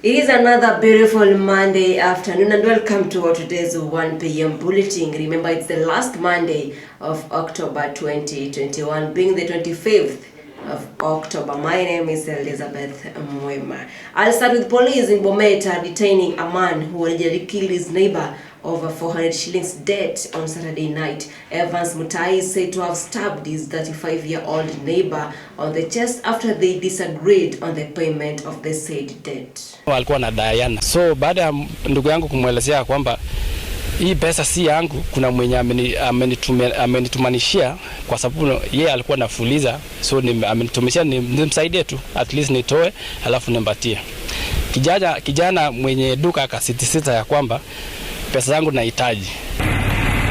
It is another beautiful Monday afternoon and welcome to today's 1 p.m. bulletin. Remember, it's the last Monday of October 2021, being the 25th of October. My name is Elizabeth Mwema. I'll start with police in Bomet detaining a man who allegedly killed his neighbor over 400 shillings debt on Saturday night. Evans Mutai is said to have stabbed his 35-year-old neighbor on the chest after they disagreed on the payment of the said debt. Walikuwa na Diana. So baada ya ndugu yangu kumwelezea kwamba hii pesa si yangu, kuna mwenye amenitumanishia kwa sababu yeye alikuwa anafuliza, so amenitumishia nimsaidie tu at least nitoe alafu nimpatie. Kijana mwenye duka akasitisita ya kwamba pesa zangu nahitaji.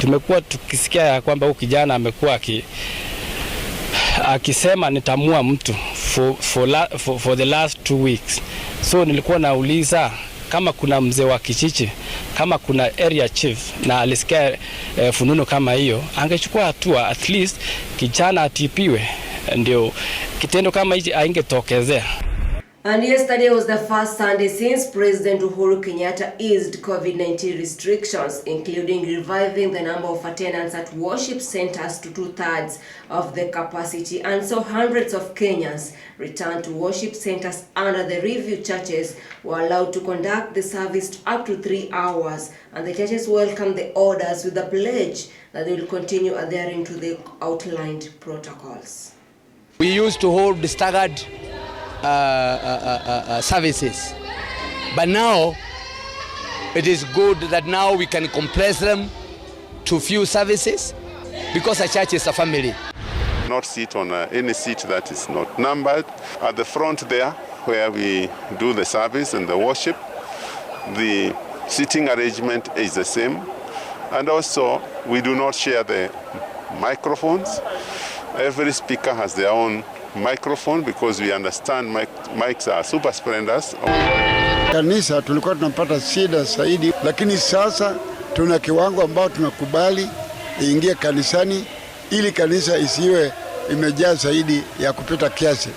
Tumekuwa tukisikia ya kwamba huyu kijana amekuwa akisema nitamua mtu for the last 2 weeks. So nilikuwa nauliza kama kuna mzee wa kijiji, kama kuna area chief na alisikia fununu kama hiyo, angechukua hatua at least kijana atipiwe, ndio kitendo kama hichi haingetokezea. And yesterday was the first Sunday since President Uhuru Kenyatta eased COVID-19 restrictions, including reviving the number of attendants at worship centers to 2/3 of the capacity. And so hundreds of Kenyans returned to worship centers under the review. Churches were allowed to conduct the service up to 3 hours, and the churches welcomed the orders with a pledge that they will continue adhering to the outlined protocols. We used to hold staggered services, but now it is good that now we can compress them to few services because a church is a family. Not sit on any seat that is not numbered. At the front there where we do the service and the worship, the seating arrangement is the same, and also we do not share the microphones. Every speaker has their own microphone because we understand mics are super spreaders. Kanisa tulikuwa tunapata shida zaidi, lakini sasa tuna kiwango ambao tunakubali iingie kanisani ili kanisa isiwe imejaa zaidi ya kupita kiasi.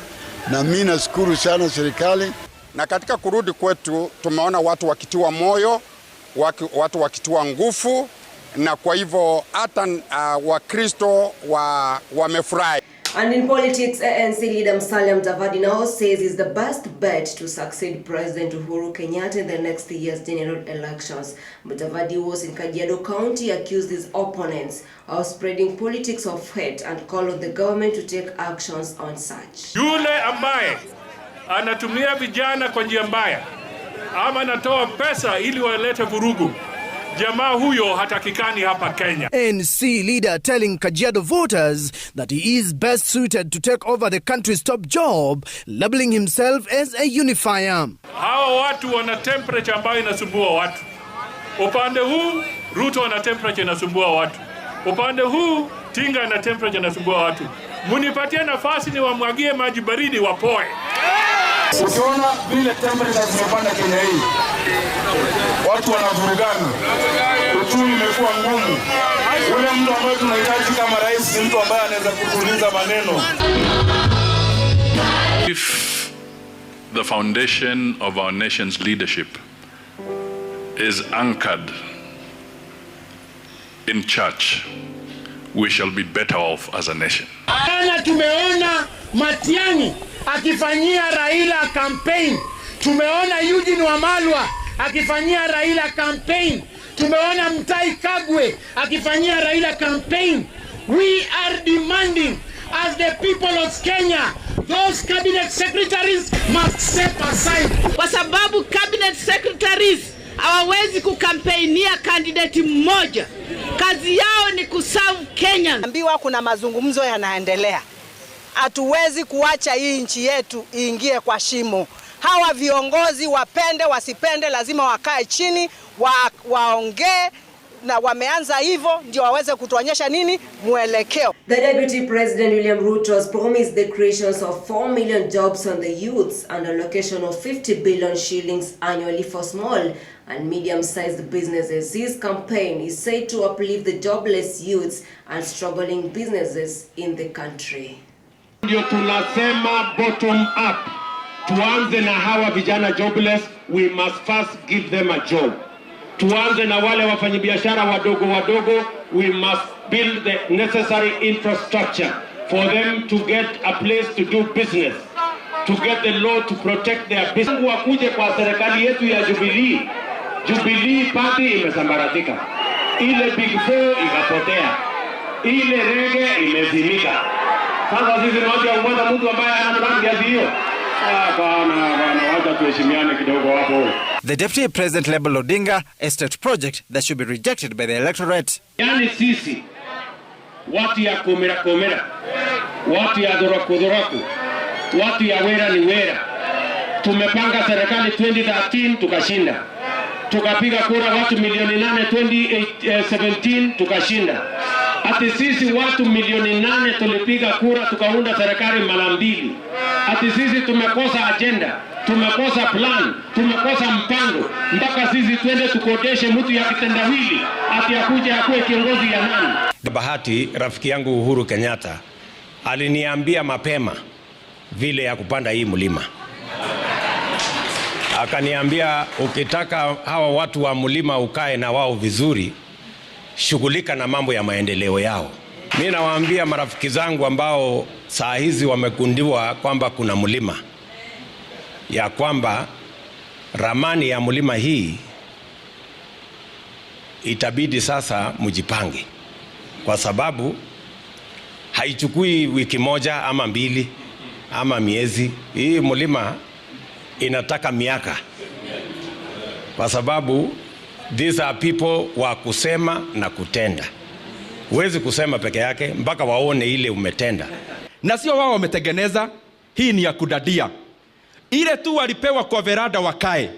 Na mimi nashukuru sana serikali. Na katika kurudi kwetu tumeona watu wakitiwa moyo, watu wakitiwa nguvu, na kwa hivyo hata Wakristo wamefurahi. And in politics, ANC leader Musalia Mudavadi now says he's the best bet to succeed President Uhuru Kenyatta in the next year's general elections. Mudavadi was in Kajiado County, accused his opponents of spreading politics of hate and called on the government to take actions on such. Yule ambaye anatumia vijana kwa njia mbaya ama anatoa pesa ili walete vurugu, jamaa huyo hatakikani hapa Kenya. ANC leader telling Kajiado voters that he is best suited to take over the country's top job, labeling himself as a unifier. Hawa watu wana temperature ambayo inasumbua watu. Upande huu Ruto ana temperature inasumbua watu. Upande huu Tinga ana temperature inasumbua watu. Munipatie nafasi ni wamwagie maji baridi wapoe. Ukiona vile temperature zimepanda Kenya hii, watu wanavurugana, uchumi umekuwa ngumu. Ule mtu ambaye tunahitaji kama rais ni mtu ambaye anaweza kutuliza maneno. If the foundation of our nation's leadership is anchored in church, we shall be better off as a nation. Ana tumeona Matiang'i akifanyia Raila campaign. Tumeona Eugene Wamalwa akifanyia Raila campaign. Tumeona Mutahi Kagwe akifanyia Raila campaign. We are demanding as the people of Kenya, those cabinet secretaries must step aside. Kwa sababu cabinet secretaries hawawezi kukampeinia candidate mmoja. Kazi yao ni kuserve Kenya. Ambiwa kuna mazungumzo yanaendelea. Hatuwezi kuacha hii nchi yetu iingie kwa shimo. Hawa viongozi wapende wasipende lazima wakae chini waongee, na wameanza hivyo ndio waweze kutuonyesha nini mwelekeo. The Deputy President William Ruto has promised the creation of 4 million jobs on the youths and allocation of 50 billion shillings annually for small and medium-sized businesses. His campaign is said to uplift the jobless youths and struggling businesses in the country. Ndio tunasema bottom up. Tuanze na hawa vijana jobless we must first give them a job. Tuanze na wale wafanyabiashara wadogo wadogo, we must build the necessary infrastructure for them to get a place to do business, to get the law to protect their business. Wakuje kwa serikali yetu ya Jubilee, Jubilee party imesambaratika, ile Big Four ikapotea, ile rege imezimika. Sasa sisi moja umoja mtu ambaye anataka kazi hiyo. The Deputy President labeled Odinga a state project that should be rejected by the electorate. Yani sisi watu ya komera, watu ya dhuraku, watu ya wera ni wera. Tumepanga serikali 2013 tukashinda. Tukapiga kura watu milioni 8 2017 tukashinda. Ati sisi watu milioni 8 tulipiga kura tukaunda serikali mara mbili. Ati sisi tumekosa agenda, tumekosa plan, tumekosa mpango. Mpaka sisi twende tukodeshe mtu ya kitendawili ati akuje akuwe kiongozi ya nani? Bahati rafiki yangu Uhuru Kenyatta aliniambia mapema vile ya kupanda hii mlima. Akaniambia ukitaka hawa watu wa mlima ukae na wao vizuri, shughulika na mambo ya maendeleo yao. Mimi nawaambia marafiki zangu ambao saa hizi wamekundiwa kwamba kuna mlima, ya kwamba ramani ya mlima hii itabidi sasa mjipange, kwa sababu haichukui wiki moja ama mbili ama miezi. Hii mlima inataka miaka, kwa sababu these are people wa kusema na kutenda. Huwezi kusema peke yake mpaka waone ile umetenda. Na sio wao wametengeneza, hii ni ya kudadia. Ile tu walipewa kwa veranda wakae.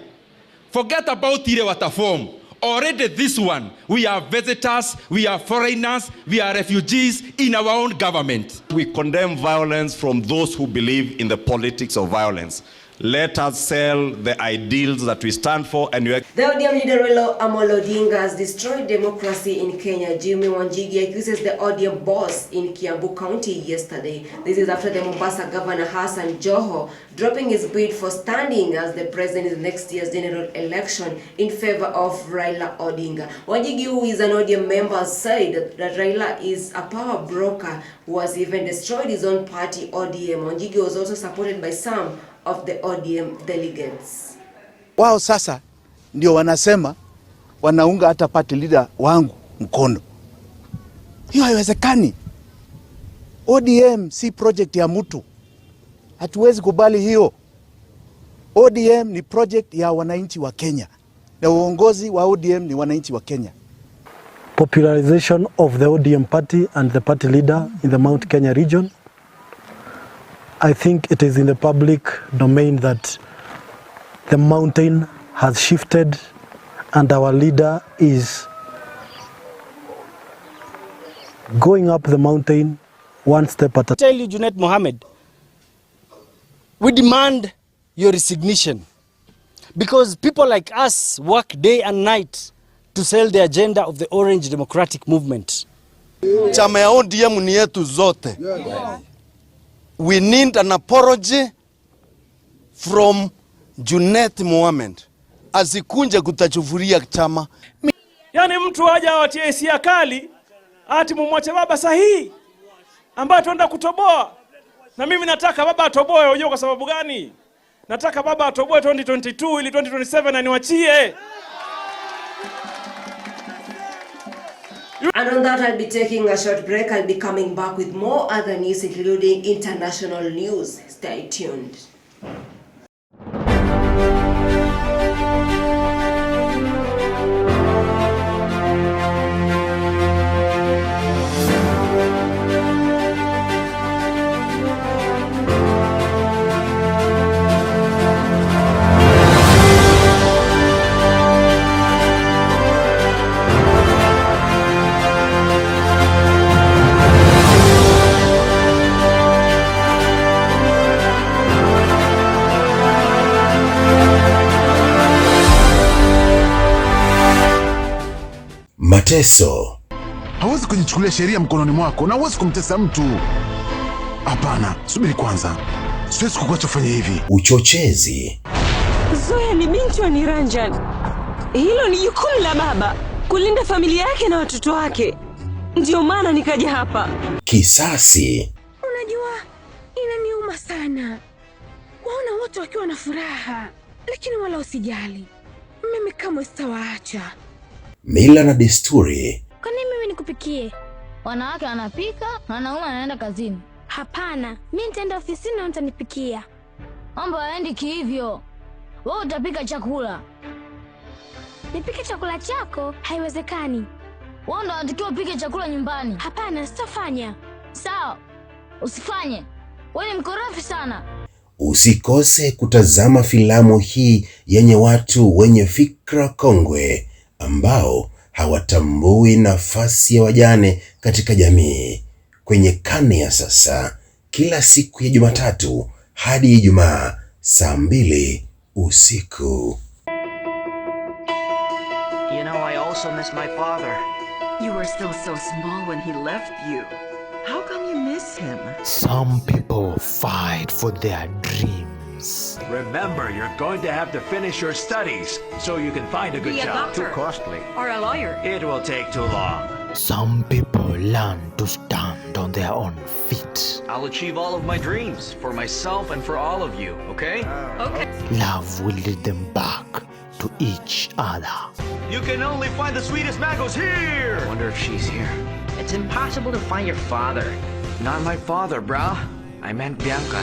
Forget about ile wataform. Already this one, we are visitors, we are foreigners, we are refugees in our own government. We condemn violence from those who believe in the politics of violence. Let us sell the ideals that we stand for and we... The ODM leader Raila Amolo Odinga has destroyed democracy in Kenya. Jimmy Wanjigi accuses the ODM boss in Kiambu County yesterday. This is after the Mombasa Governor Hassan Joho dropping his bid for standing as the president in next year's general election in favor of Raila Odinga. Wanjigi, who is an ODM member, said that Raila is a power broker who has even destroyed his own party, ODM. Wanjigi was also supported by some of the ODM delegates. Wao sasa ndio wanasema wanaunga hata party leader wangu mkono. Hiyo haiwezekani. ODM si project ya mtu. Hatuwezi kubali hiyo. ODM ni project ya wananchi wa Kenya. Na uongozi wa ODM ni wananchi wa Kenya. Popularization of the ODM party and the party leader in the Mount Kenya region. I think it is in the public domain that the mountain has shifted and our leader is going up the mountain one step at a time. Tell you, Junet Mohammed, we demand your resignation because people like us work day and night to sell the agenda of the Orange Democratic Movement. Chama ya ODM ni yetu zote. We need an apology from Junet Mohammed. Asikunje kutachufuria chama. Yani mtu aje awatie hisia kali ati mumwache baba sahihi ambaye tuenda kutoboa. Na mimi nataka baba atoboe. Unajua kwa sababu gani? Nataka baba atoboe 2022 ili 2027 aniwachie. And on that, I'll be taking a short break. I'll be coming back with more other news, including international news. Stay tuned. Mateso. Hawezi kujichukulia sheria mkononi mwako na hawezi kumtesa mtu. Hapana, subiri kwanza. Siwezi kukuacha ufanye hivi. Uchochezi. Zoya ni binti wa Niranjan. Hilo ni jukumu la baba, kulinda familia yake na watoto wake. Ndio maana nikaja hapa. Kisasi. Unajua, inaniuma sana waona watu wakiwa na furaha, lakini wala usijali, mimi kama sitawaacha. Mila na desturi. Kwa nini mimi nikupikie? Wanawake wanapika, wanaume wanaenda kazini. Hapana, mimi nitaenda ofisini na utanipikia. Mambo haendi kihivyo. Wewe utapika chakula. Nipike chakula chako? Haiwezekani. Wewe ndo unatakiwa upike chakula nyumbani. Hapana, sitafanya. Sawa, usifanye. Wewe ni mkorofi sana. Usikose kutazama filamu hii yenye watu wenye fikra kongwe ambao hawatambui nafasi ya wajane katika jamii, kwenye Karne ya Sasa, kila siku ya Jumatatu hadi Ijumaa saa 2 usiku. You know, I also miss my father. You were still so small when he left you. How come you miss him? Some people fight for their dreams. Remember, you're going to have to finish your studies so you can find a good Be a job. doctor. Too costly. Or a lawyer. It will take too long. Some people learn to stand on their own feet. I'll achieve all of my dreams for myself and for all of you, okay? Okay. Love will lead them back to each other. You can only find the sweetest mangoes here! I wonder if she's here. It's impossible to find your father. Not my father, brah. I meant Bianca.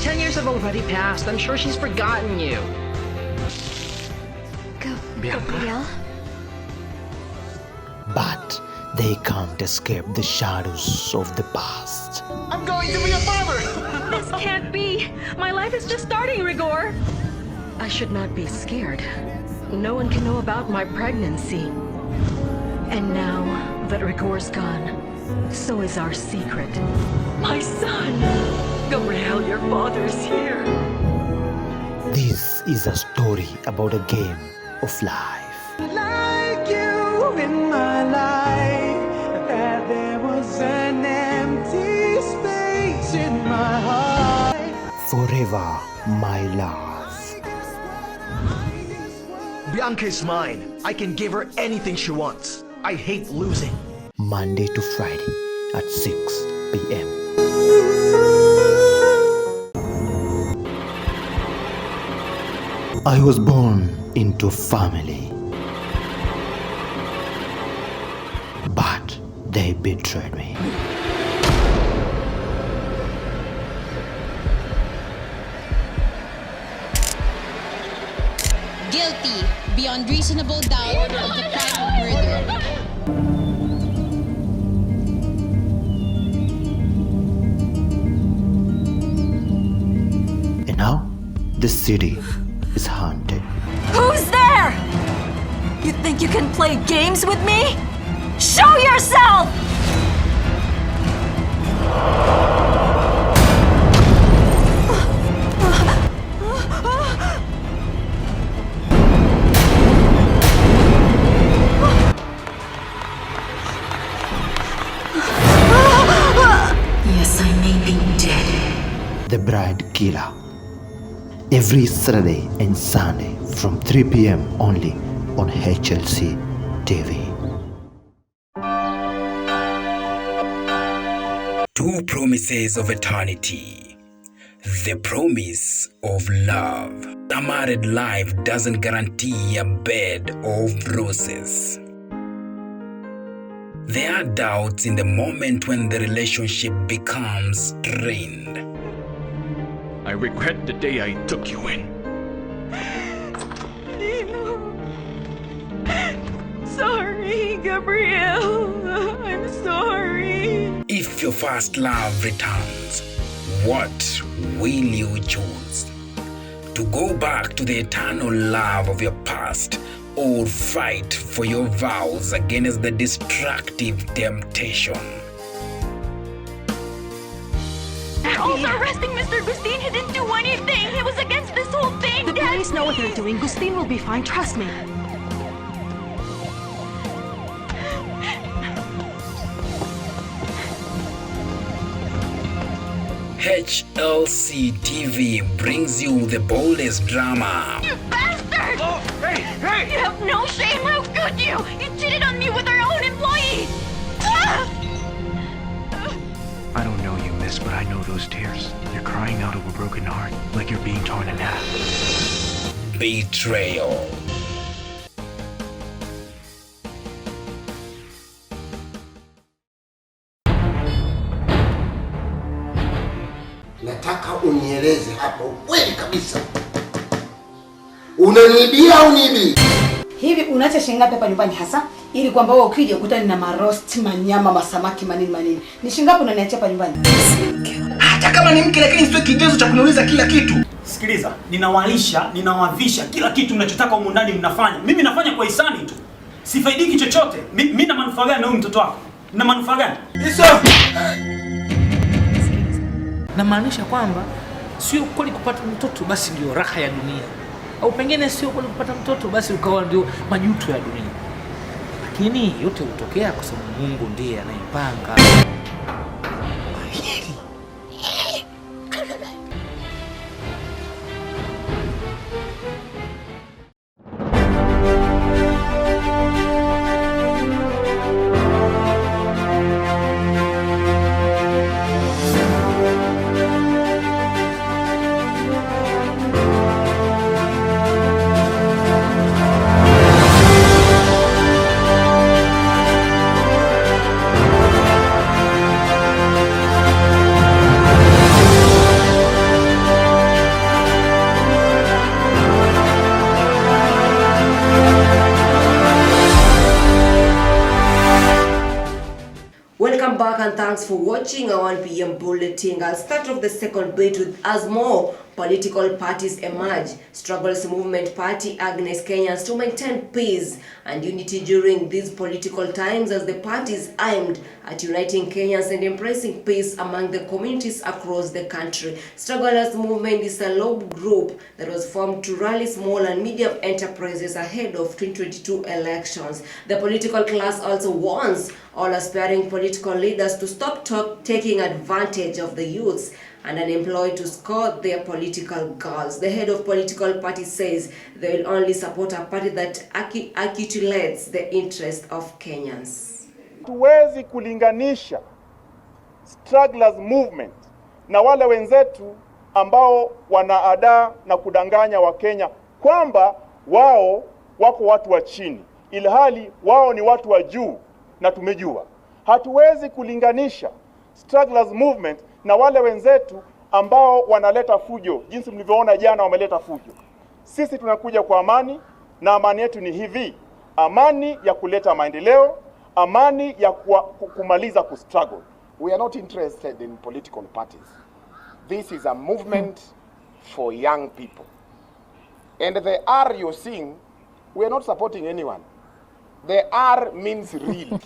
10 years have already passed. I'm sure she's forgotten you. Bianca? But they can't escape the shadows of the past. I'm going to be a father! This can't be. My life is just starting, Rigor. I should not be scared. No one can know about my pregnancy. And now that Rigor's gone, so is our secret. My son! Gabriel, your father's here. This is a story about a game of life. Like you in my life, that there was an empty space in my heart. Forever, my love. Bianca is mine. I can give her anything she wants. I hate losing. Monday to Friday at 6 p.m. I was born into a family, but they betrayed me. Guilty beyond reasonable doubt of the crime of murder. And now, the city is haunted. Who's there? You think you can play games with me? Show yourself! Yes, I may be dead. The Bride Killer. Every Saturday and Sunday from 3 p.m. only on HLC TV. Two promises of eternity. The promise of love. A married life doesn't guarantee a bed of roses. There are doubts in the moment when the relationship becomes strained. I regret the day I took you in. Sorry, Gabriel. I'm sorry. If your first love returns, what will you choose? To go back to the eternal love of your past, or fight for your vows against the destructive temptation? They're also arresting Mr. Gustin. He didn't do anything. He was against this whole thing. The police know what they're doing. Gustin will be fine. Trust me. HLC TV brings you the boldest drama. You bastard! Oh, hey, hey! You have no shame! How could you? You cheated on me with our own employee! I don't know you, miss, but I know those tears. You're crying out of a broken heart, like you're being torn in half. Betrayal. Nataka unieleze hapo kweli kabisa. Unaniibia au niibi? Hivi unaacha shilingi ngapi hapa nyumbani hasa? Ili kwamba wewe ukija ukutane na maroast, manyama, masamaki, manini. Ni shilingi ngapi unaniachia hapa nyumbani? Hata kama ni mke lakini sio kigezo cha kuniuliza kila kitu. Sikiliza, ninawalisha, ninawavisha, kila kitu mnachotaka humu ndani mnafanya. Mimi nafanya kwa hisani tu. Sifaidiki chochote. Mimi na manufaa gani na huyu mtoto wako? Na manufaa gani? Hizo. Namaanisha kwamba sio kweli kupata mtoto basi ndio raha ya dunia, au pengine sio kweli kupata mtoto basi ukawa ndio majuto ya dunia, lakini yote hutokea kwa sababu Mungu ndiye anayepanga. Welcome back and thanks for watching our 1 PM bulletin. I'll start off the second bit with as more political parties emerge. Struggles Movement Party urges Kenyans to maintain peace and unity during these political times as the party is aimed at uniting Kenyans and embracing peace among the communities across the country. Strugglers Movement is a lobby group that was formed to rally small and medium enterprises ahead of 2022 elections. The political class also warns all aspiring political leaders to stop taking advantage of the youths and unemployed to score their political goals. The head of political party says they will only support a party that articulates the interest of Kenyans. Tuwezi kulinganisha Strugglers Movement na wale wenzetu ambao wanaadaa na kudanganya Wakenya kwamba wao wako watu wa chini, ilhali wao ni watu wa juu na tumejua. Hatuwezi kulinganisha Strugglers Movement na wale wenzetu ambao wanaleta fujo, jinsi mlivyoona jana wameleta fujo. Sisi tunakuja kwa amani, na amani yetu ni hivi: amani ya kuleta maendeleo, amani ya kumaliza kustruggle. We are not interested in political parties. This is a movement for young people. And the R you're seeing, we are not supporting anyone. The R means real.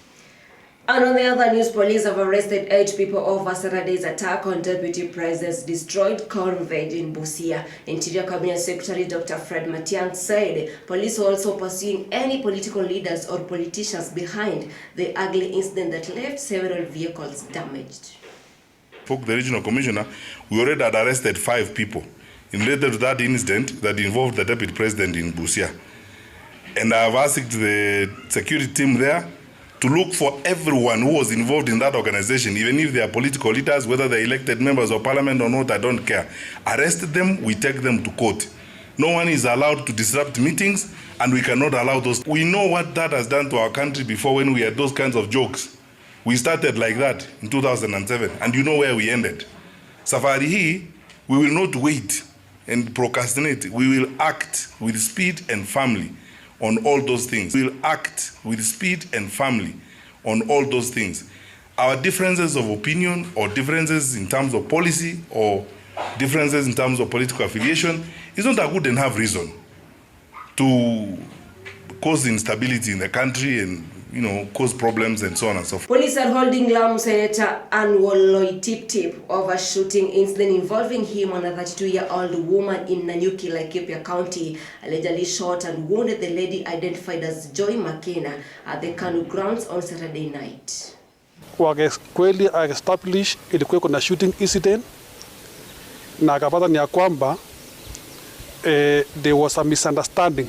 And on the other news, police have arrested 8 people over Saturday's attack on Deputy President's destroyed convent in Busia. Interior Cabinet Secretary Dr. Fred Matiang'i said police were also pursuing any political leaders or politicians behind the ugly incident that left several vehicles damaged. Spoke the regional commissioner, we already had arrested 5 people related to that incident that involved the Deputy President in Busia. And I have asked the security team there to look for everyone who was involved in that organization, even if they are political leaders, whether they're elected members of parliament or not, I don't care. Arrest them, we take them to court. No one is allowed to disrupt meetings, and we cannot allow those. We know what that has done to our country before when we had those kinds of jokes. We started like that in 2007, and you know where we ended. Safari hii, we will not wait and procrastinate. We will act with speed and family on all those things. We will act with speed and family on all those things. Our differences of opinion or differences in terms of policy or differences in terms of political affiliation is not a good enough reason to cause instability in the country and, you know, cause problems and so on and so forth. Police are holding Lamu Senator Anwar Tip over shooting incident involving him and a 32-year-old woman in Nanyuki, Laikipia County, allegedly shot and wounded the lady identified as Joy Makena at the Kanu grounds on Saturday night. Kweli establish ilikuwa kuna shooting incident na akapata ni ya kwamba there was a misunderstanding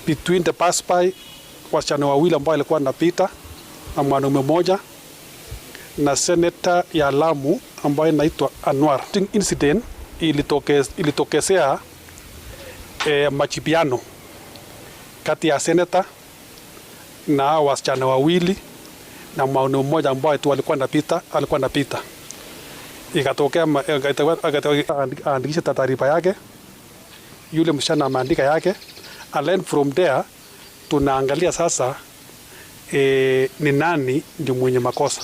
between the passerby, wasichana wawili ambao walikuwa wanapita na mwanaume mmoja na senator ya Lamu ambaye inaitwa Anwar. Incident ilitokezea machipiano kati ya senator na wasichana wawili na mwanaume mmoja ambaye tu alikuwa anapita. Ikatokea andikisha taarifa yake, yule msichana ameandika yake, and then from there tunaangalia sasa ni nani ndio mwenye makosa.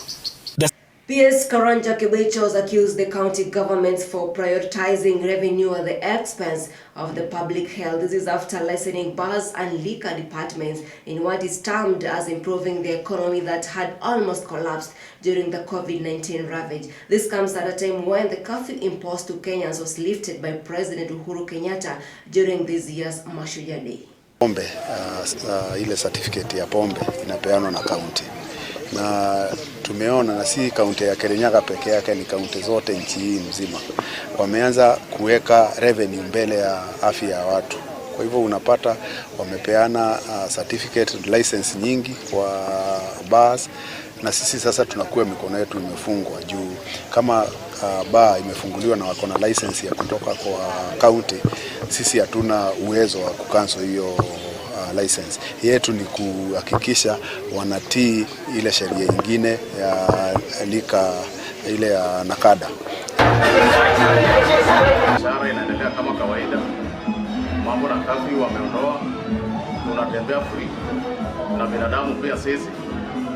PS Karanja Kibicho has accused the county governments for prioritizing revenue at the expense of the public health. This is after licensing bars and liquor departments in what is termed as improving the economy that had almost collapsed during the COVID-19 ravage. This comes at a time when the curfew imposed to Kenyans was lifted by President Uhuru Kenyatta during this year's Mashujaa Day. Pombe, ile certificate ya pombe inapeanwa na county. Na tumeona na si kaunti ya Kirinyaga peke yake, ni kaunti zote nchi hii mzima wameanza kuweka revenue mbele ya afya ya watu. Kwa hivyo unapata wamepeana certificate license nyingi kwa bars, na sisi sasa tunakuwa mikono yetu imefungwa juu kama bar imefunguliwa na wako na license ya kutoka kwa county, sisi hatuna uwezo wa kucancel hiyo license. Yetu ni kuhakikisha wanatii ile sheria nyingine ya lika ile ya nakada. Biashara inaendelea kama kawaida. Mambo na kazi wameondoa. Tunatembea free. Na binadamu pia sisi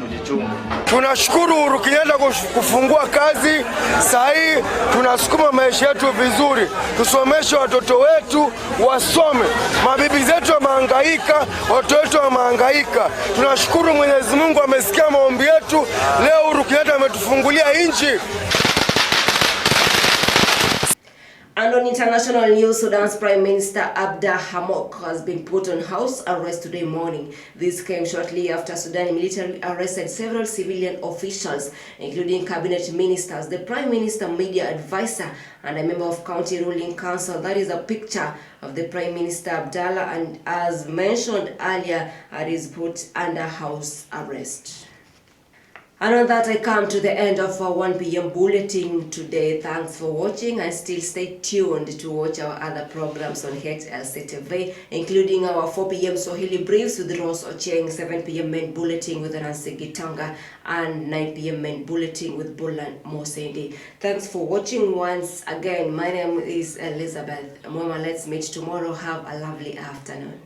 tujichunge. Tunashukuru Uhuru Kenyatta kufungua kazi. Sasa hii tunasukuma maisha yetu vizuri. Tusomeshe watoto wetu wasome. Mabibi zetu wamehangaika, watoto wetu wamehangaika. Tunashukuru Mwenyezi Mungu amesikia maombi yetu. Leo Uhuru Kenyatta ametufungulia nchi. And on international news, Sudan's Prime Minister Abda Hamok has been put on house arrest today morning. This came shortly after Sudan military arrested several civilian officials, including cabinet ministers, the Prime Minister media advisor, and a member of county ruling council. That is a picture of the Prime Minister Abdallah, and as mentioned earlier, is put under house arrest. And on that, I come to the end of our 1 p.m. bulletin today. Thanks for watching, and still stay tuned to watch our other programs on HLC TV, including our 4 p.m. Swahili Briefs with Rose Ocheng, 7 p.m. Main Bulletin with Nancy Gitanga, and 9 p.m. Main Bulletin with Bulan Mosendi. Thanks for watching once again. My name is Elizabeth Mwema. Let's meet tomorrow. Have a lovely afternoon.